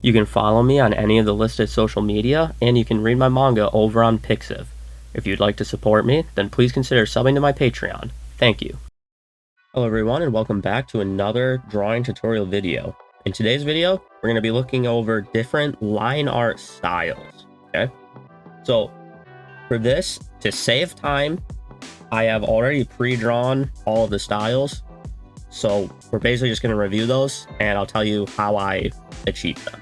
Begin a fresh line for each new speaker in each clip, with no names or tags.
You can follow me on any of the listed social media, and you can read my manga over on Pixiv. If you'd like to support me, then please consider subbing to my Patreon. Thank you. Hello everyone, and welcome back to another drawing tutorial video. In today's video, we're going to be looking over different line art styles, okay? So, for this, to save time, I have already pre-drawn all of the styles. So, we're basically just going to review those, and I'll tell you how I achieve them.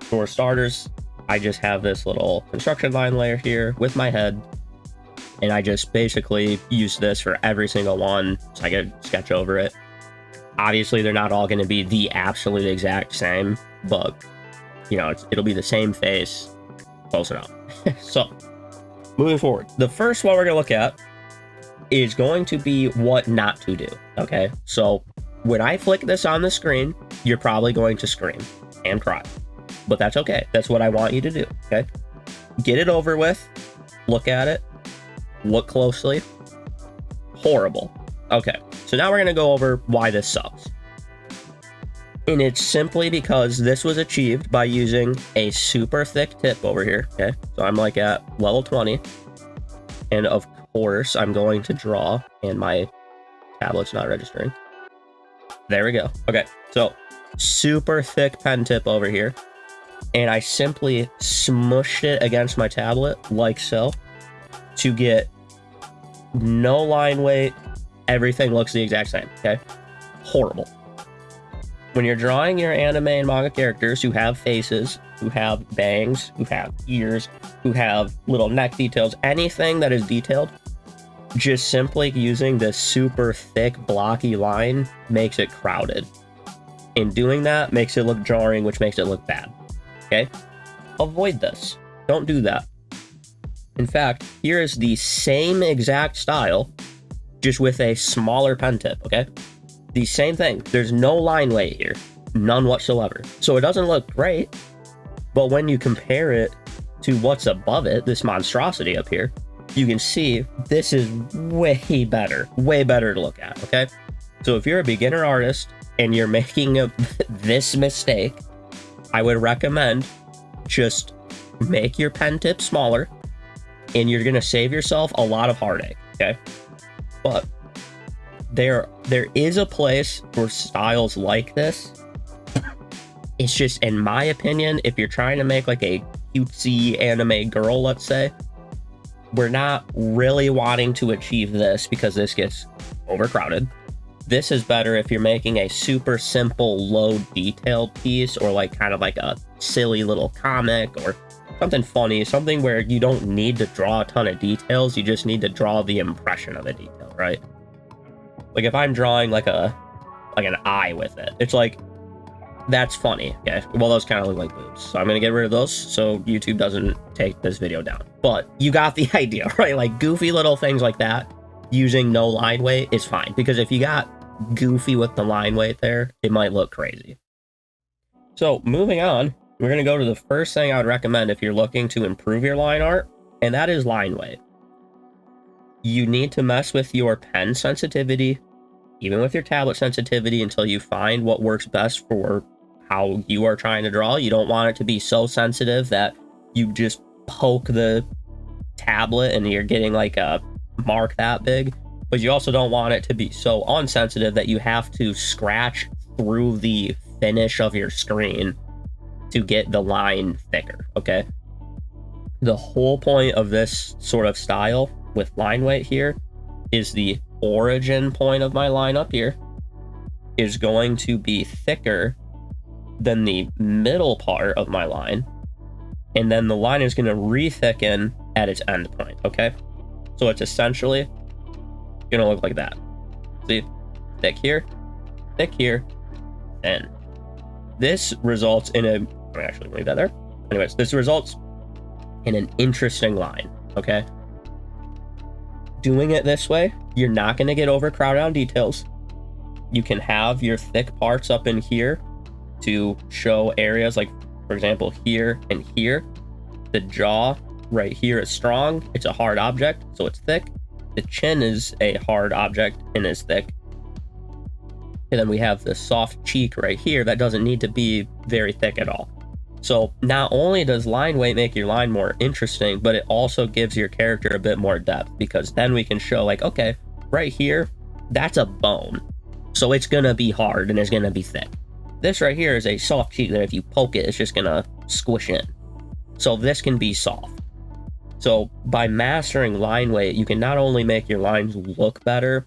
For starters, I just have this little construction line layer here with my head, and I just basically use this for every single one so I can sketch over it. Obviously, they're not all going to be the absolute exact same, but, you know, it'll be the same face, close enough. So, moving forward, the first one we're going to look at is going to be what not to do, okay? So, when I flick this on the screen, you're probably going to scream and cry. But that's okay. That's what I want you to do, okay? Get it over with. Look at it. Look closely. Horrible. Okay, so now we're going to go over why this sucks. And it's simply because this was achieved by using a super thick tip over here, okay? So I'm like at level 20. And of course, I'm going to draw, and my tablet's not registering. There we go. Okay, so super thick pen tip over here. And I simply smushed it against my tablet, like so, to get no line weight. Everything looks the exact same, okay? Horrible. When you're drawing your anime and manga characters who have faces, who have bangs, who have ears, who have little neck details, anything that is detailed, just simply using this super thick, blocky line makes it crowded. And doing that makes it look jarring, which makes it look bad. Okay? Avoid this. Don't do that. In fact, here is the same exact style, just with a smaller pen tip, okay? The same thing. There's no line weight here. None whatsoever. So it doesn't look great, but when you compare it to what's above it, this monstrosity up here, you can see this is way better to look at, okay? So if you're a beginner artist and you're making this mistake, I would recommend just make your pen tip smaller, and you're gonna save yourself a lot of heartache, okay? But there is a place for styles like this. It's just, in my opinion, if you're trying to make like a cutesy anime girl, let's say, we're not really wanting to achieve this because this gets overcrowded. This is better if you're making a super simple, low detail piece, or like kind of like a silly little comic or something funny, something where you don't need to draw a ton of details. You just need to draw the impression of a detail, right? Like if I'm drawing like an eye with it, it's like, that's funny. Okay, well, those kind of look like boobs, so I'm gonna get rid of those so YouTube doesn't take this video down. But you got the idea, right? Like goofy little things like that using no line weight is fine, because if you got goofy with the line weight there, it might look crazy. So moving on, we're going to go to the first thing I would recommend if you're looking to improve your line art, and that is line weight. You need to mess with your pen sensitivity, even with your tablet sensitivity, until you find what works best for how you are trying to draw. You don't want it to be so sensitive that you just poke the tablet and you're getting like a mark that big, but you also don't want it to be so unsensitive that you have to scratch through the finish of your screen to get the line thicker, okay? The whole point of this sort of style with line weight here is the origin point of my line up here is going to be thicker than the middle part of my line, and then the line is going to re-thicken at its end point, okay? So it's essentially gonna look like that. See? Thick here, thin. This results in a... I'm actually leave that there. Anyways, this results in an interesting line, okay? Doing it this way, you're not gonna get overcrowded on details. You can have your thick parts up in here to show areas like, for example, here and here. The jaw right here is strong. It's a hard object, so it's thick. The chin is a hard object and is thick. And then we have the soft cheek right here that doesn't need to be very thick at all. So not only does line weight make your line more interesting, but it also gives your character a bit more depth, because then we can show like, okay, right here, that's a bone. So it's gonna be hard and it's gonna be thick. This right here is a soft cheek that if you poke it, it's just gonna squish in. So this can be soft. So by mastering line weight, you can not only make your lines look better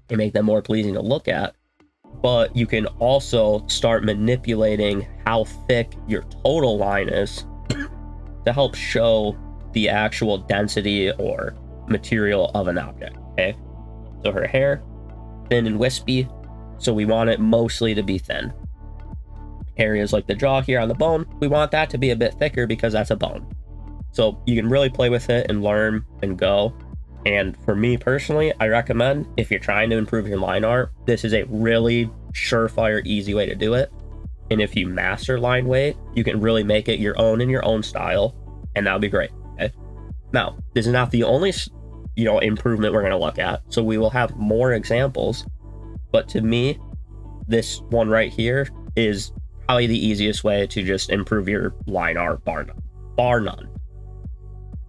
and make them more pleasing to look at, but you can also start manipulating how thick your total line is to help show the actual density or material of an object, okay? So her hair, thin and wispy, so we want it mostly to be thin. Areas like the jaw here on the bone, we want that to be a bit thicker because that's a bone. So you can really play with it and learn and go. And for me personally, I recommend, if you're trying to improve your line art, this is a really surefire, easy way to do it. And if you master line weight, you can really make it your own in your own style, and that'll be great. Okay. Now, this is not the only, improvement we're going to look at. So we will have more examples. But to me, this one right here is probably the easiest way to just improve your line art, bar none.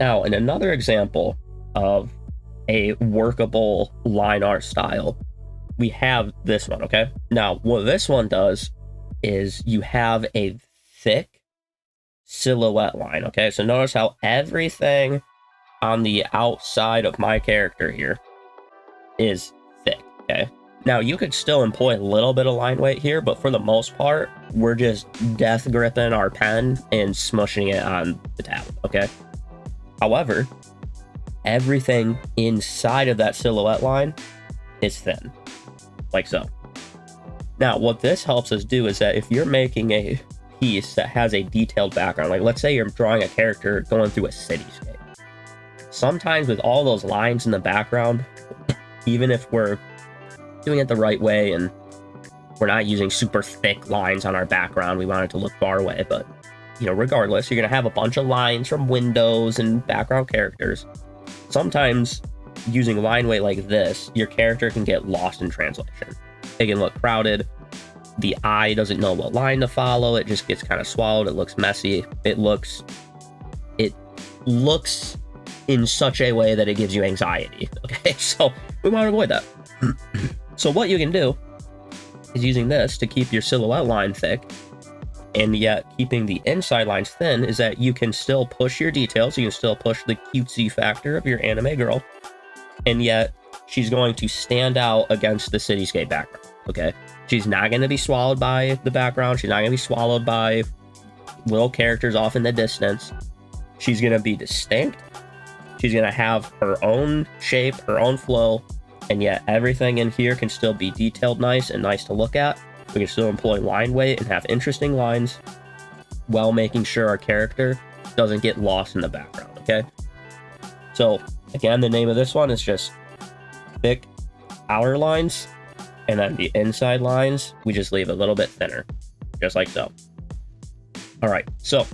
Now, in another example of a workable line art style, we have this one, okay? Now, what this one does is you have a thick silhouette line, okay? So notice how everything on the outside of my character here is thick, okay? Now, you could still employ a little bit of line weight here, but for the most part, we're just death gripping our pen and smushing it on the tablet, okay? However, everything inside of that silhouette line is thin, like so. Now, what this helps us do is that if you're making a piece that has a detailed background, like let's say you're drawing a character going through a cityscape, sometimes with all those lines in the background, even if we're doing it the right way and we're not using super thick lines on our background, we want it to look far away, but regardless, you're going to have a bunch of lines from windows and background characters. Sometimes using line weight like this, your character can get lost in translation. It can look crowded. The eye doesn't know what line to follow. It just gets kind of swallowed. It looks messy. It looks in such a way that it gives you anxiety. Okay, so we want to avoid that. So what you can do is using this to keep your silhouette line thick and yet keeping the inside lines thin, is that you can still push your details. You can still push the cutesy factor of your anime girl, and yet she's going to stand out against the cityscape background, okay? She's not going to be swallowed by the background. She's not going to be swallowed by little characters off in the distance. She's going to be distinct. She's going to have her own shape, her own flow, and yet everything in here can still be detailed nice and nice to look at. We can still employ line weight and have interesting lines while making sure our character doesn't get lost in the background, okay? So, again, the name of this one is just thick outer lines, and then the inside lines, we just leave a little bit thinner, just like so. All right, so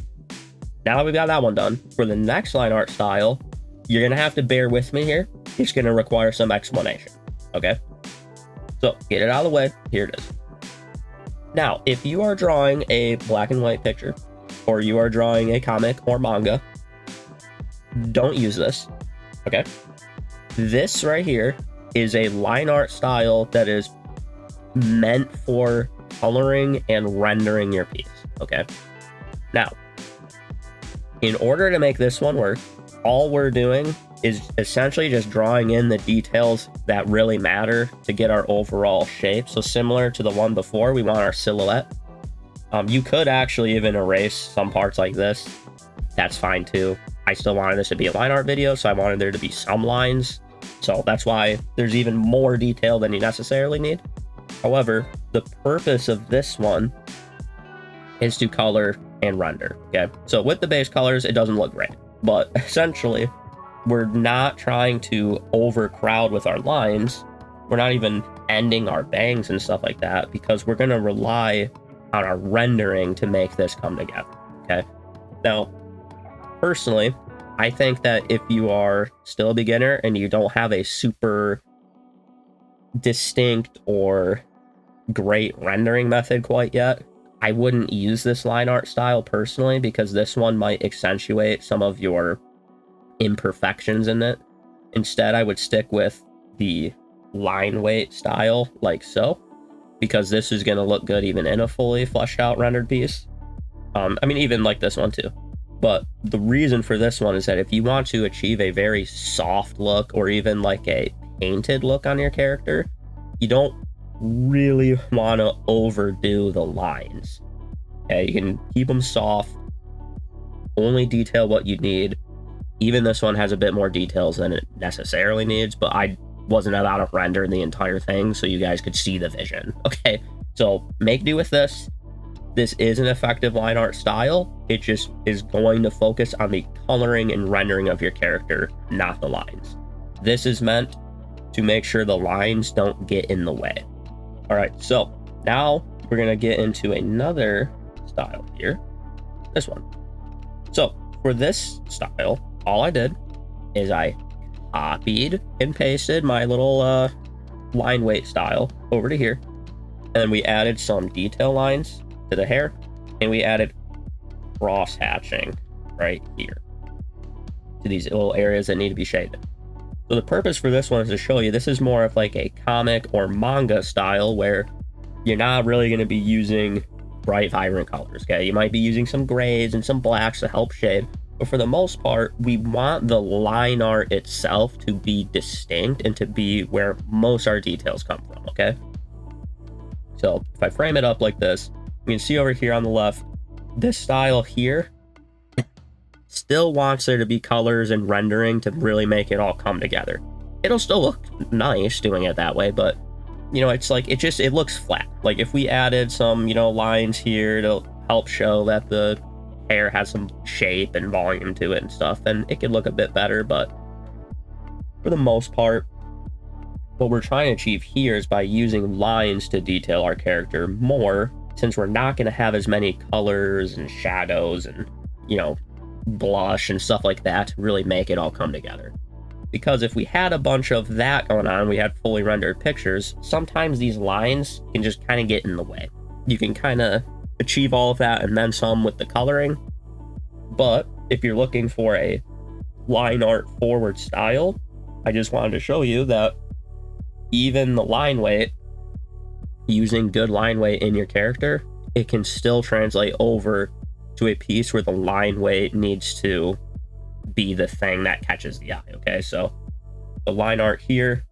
now that we've got that one done, for the next line art style, you're going to have to bear with me here. It's going to require some explanation, okay? So, get it out of the way. Here it is. Now, if you are drawing a black and white picture, or you are drawing a comic or manga, don't use this, okay? This right here is a line art style that is meant for coloring and rendering your piece, okay? Now, in order to make this one work, all we're doing is essentially just drawing in the details that really matter to get our overall shape. So similar to the one before, we want our silhouette. You could actually even erase some parts like this. That's fine too. I still wanted this to be a line art video, so I wanted there to be some lines. So that's why there's even more detail than you necessarily need. However, the purpose of this one is to color and render, okay? So with the base colors, it doesn't look great, but essentially, we're not trying to overcrowd with our lines. We're not even ending our bangs and stuff like that, because we're going to rely on our rendering to make this come together, okay? Now, personally, I think that if you are still a beginner and you don't have a super distinct or great rendering method quite yet. I wouldn't use this line art style personally because this one might accentuate some of your imperfections in it. Instead, I would stick with the line weight style like so, because this is going to look good even in a fully fleshed out rendered piece. I mean, even like this one too. But the reason for this one is that if you want to achieve a very soft look or even like a painted look on your character, you don't really want to overdo the lines. Okay, you can keep them soft, only detail what you need. Even this one has a bit more details than it necessarily needs, but I wasn't allowed to render the entire thing so you guys could see the vision. Okay, so make do with this. This is an effective line art style. It just is going to focus on the coloring and rendering of your character, not the lines. This is meant to make sure the lines don't get in the way. All right, so now we're gonna get into another style here, this one. So for this style, all I did is I copied and pasted my little line weight style over to here, and then we added some detail lines to the hair, and we added cross hatching right here to these little areas that need to be shaded. So the purpose for this one is to show you this is more of like a comic or manga style where you're not really going to be using bright, vibrant colors. Okay, you might be using some grays and some blacks to help shade, but for the most part, we want the line art itself to be distinct and to be where most our details come from. Okay, so if I frame it up like this, you can see over here on the left, this style here still wants there to be colors and rendering to really make it all come together. It'll still look nice doing it that way, but you know, it's like, it looks flat. Like if we added some, you know, lines here to help show that the hair has some shape and volume to it and stuff, then it could look a bit better. But for the most part, what we're trying to achieve here is by using lines to detail our character more, since we're not going to have as many colors and shadows and, you know, blush and stuff like that to really make it all come together. Because if we had a bunch of that going on, we had fully rendered pictures, sometimes these lines can just kind of get in the way. You can kind of achieve all of that and then some with the coloring. But if you're looking for a line art forward style, I just wanted to show you that even the line weight, using good line weight in your character, it can still translate over to a piece where the line weight needs to be the thing that catches the eye. Okay, so the line art here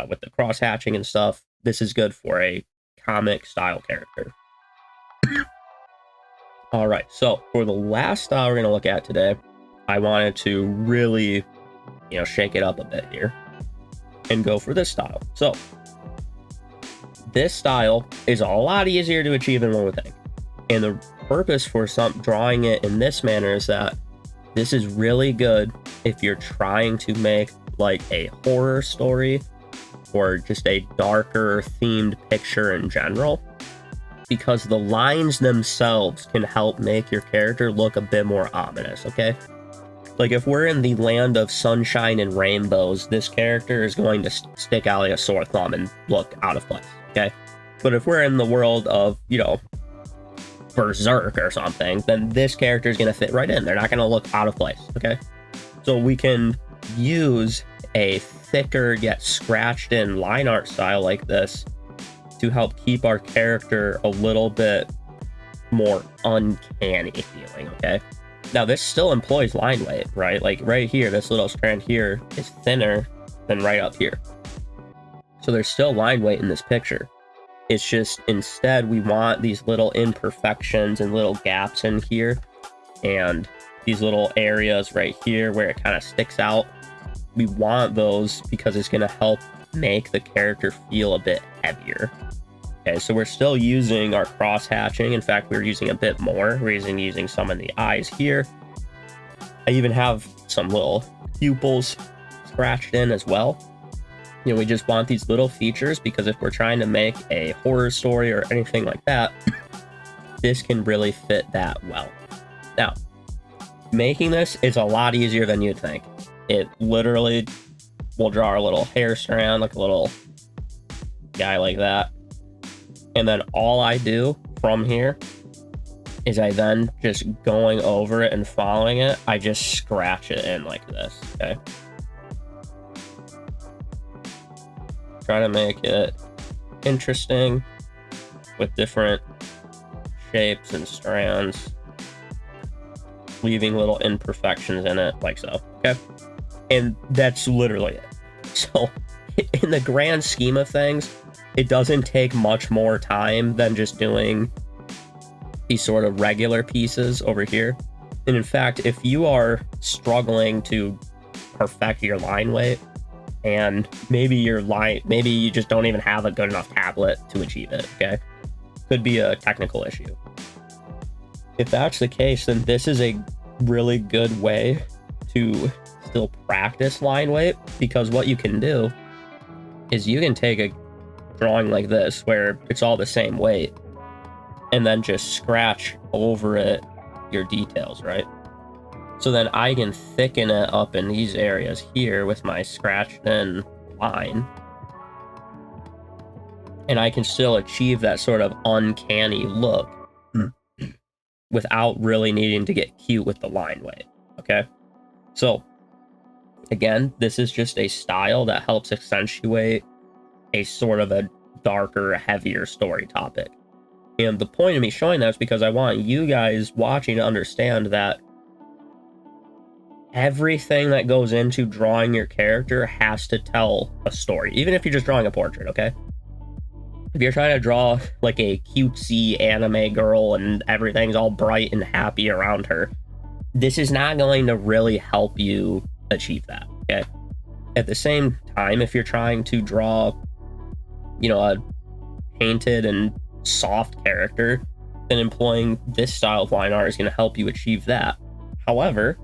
with the cross hatching and stuff, this is good for a comic style character. All right, so for the last style we're going to look at today, I wanted to really, you know, shake it up a bit here and go for this style. So this style is a lot easier to achieve than one would think. And the purpose for drawing it in this manner is that this is really good if you're trying to make like a horror story or just a darker themed picture in general, because the lines themselves can help make your character look a bit more ominous. Okay, like if we're in the land of sunshine and rainbows, this character is going to stick out like a sore thumb and look out of place. Okay, but if we're in the world of, you know, Berserk or something, then this character is going to fit right in. They're not going to look out of place. Okay, so we can use a thicker yet scratched in line art style like this to help keep our character a little bit more uncanny feeling. Okay, now this still employs line weight, right? Like right here, this little strand here is thinner than right up here, so there's still line weight in this picture. It's just instead we want these little imperfections and little gaps in here and these little areas right here where it kind of sticks out. We want those because it's going to help make the character feel a bit heavier. Okay, so we're still using our cross hatching. In fact, we're using a bit more. We're using some in the eyes here. I even have some little pupils scratched in as well. You know, we just want these little features because if we're trying to make a horror story or anything like that, this can really fit that well. Now, making this is a lot easier than you'd think. It literally will draw a little hair strand, like a little guy like that. And then all I do from here is I then just going over it and following it, I just scratch it in like this, okay? Try to make it interesting with different shapes and strands, leaving little imperfections in it like so, okay? And that's literally it. So in the grand scheme of things, it doesn't take much more time than just doing these sort of regular pieces over here. And in fact, if you are struggling to perfect your line weight, and maybe you just don't even have a good enough tablet to achieve it, okay? Could be a technical issue. If that's the case, then this is a really good way to still practice line weight, because what you can do is you can take a drawing like this where it's all the same weight and then just scratch over it your details, right? So then I can thicken it up in these areas here with my scratched in line, and I can still achieve that sort of uncanny look without really needing to get cute with the line weight, okay? So again, this is just a style that helps accentuate a sort of a darker, heavier story topic. And the point of me showing that is because I want you guys watching to understand that everything that goes into drawing your character has to tell a story, even if you're just drawing a portrait, okay? If you're trying to draw like a cutesy anime girl and everything's all bright and happy around her, this is not going to really help you achieve that, okay? At the same time, if you're trying to draw, you know, a painted and soft character, then employing this style of line art is going to help you achieve that. However,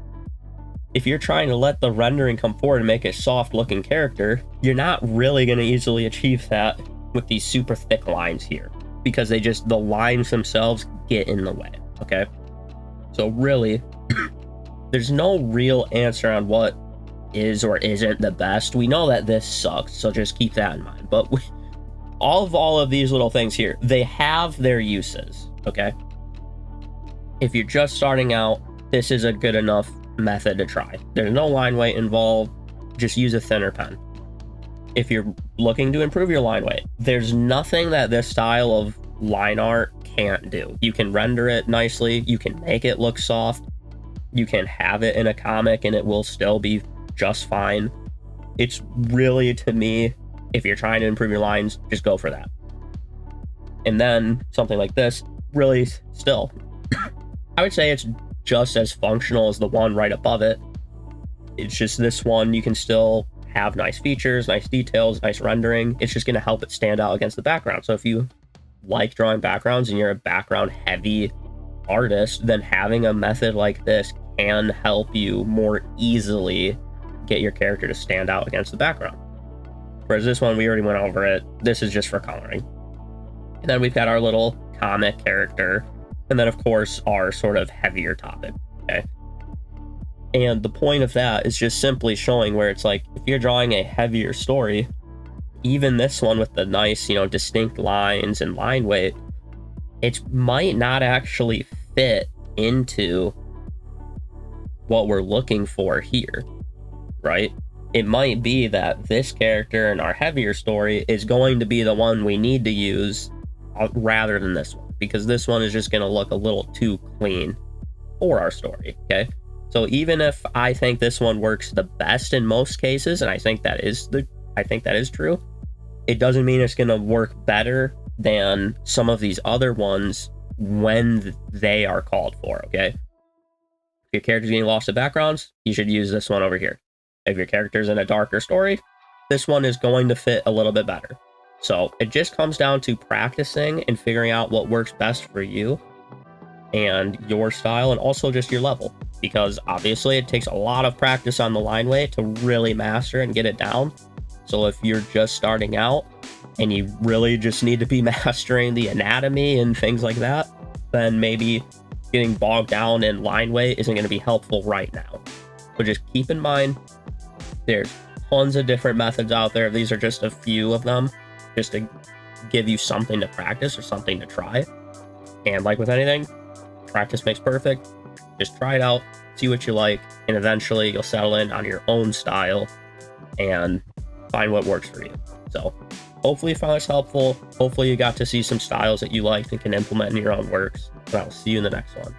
if you're trying to let the rendering come forward and make a soft looking character, you're not really going to easily achieve that with these super thick lines here, because the lines themselves get in the way, okay? So really, there's no real answer on what is or isn't the best. We know that this sucks, so just keep that in mind. But all of these little things here, they have their uses, okay? If you're just starting out, this is a good enough method to try. There's no line weight involved. Just use a thinner pen. If you're looking to improve your line weight, there's nothing that this style of line art can't do. You can render it nicely. You can make it look soft. You can have it in a comic and it will still be just fine. It's really, to me, if you're trying to improve your lines, just go for that. And then something like this, really still, I would say it's just as functional as the one right above it. It's just this one, you can still have nice features, nice details, nice rendering. It's just going to help it stand out against the background. So if you like drawing backgrounds and you're a background heavy artist, then having a method like this can help you more easily get your character to stand out against the background. Whereas this one, we already went over it. This is just for coloring. And then we've got our little comic character. And then, of course, our sort of heavier topic, okay? And the point of that is just simply showing where it's like, if you're drawing a heavier story, even this one with the nice, you know, distinct lines and line weight, it might not actually fit into what we're looking for here, right? It might be that this character in our heavier story is going to be the one we need to use rather than this one, because this one is just going to look a little too clean for our story, okay? So even if I think this one works the best in most cases, and I think that is true, it doesn't mean it's going to work better than some of these other ones when they are called for, okay? If your character's getting lost in backgrounds, you should use this one over here. If your character's in a darker story, this one is going to fit a little bit better. So it just comes down to practicing and figuring out what works best for you and your style, and also just your level, because obviously it takes a lot of practice on the line weight to really master and get it down. So if you're just starting out and you really just need to be mastering the anatomy and things like that, then maybe getting bogged down in line weight isn't going to be helpful right now. But just keep in mind, there's tons of different methods out there. These are just a few of them, just to give you something to practice or something to try. And like with anything, practice makes perfect. Just try it out, see what you like, and eventually you'll settle in on your own style and find what works for you. So hopefully you found this helpful. Hopefully you got to see some styles that you liked and can implement in your own works. And I will see you in the next one.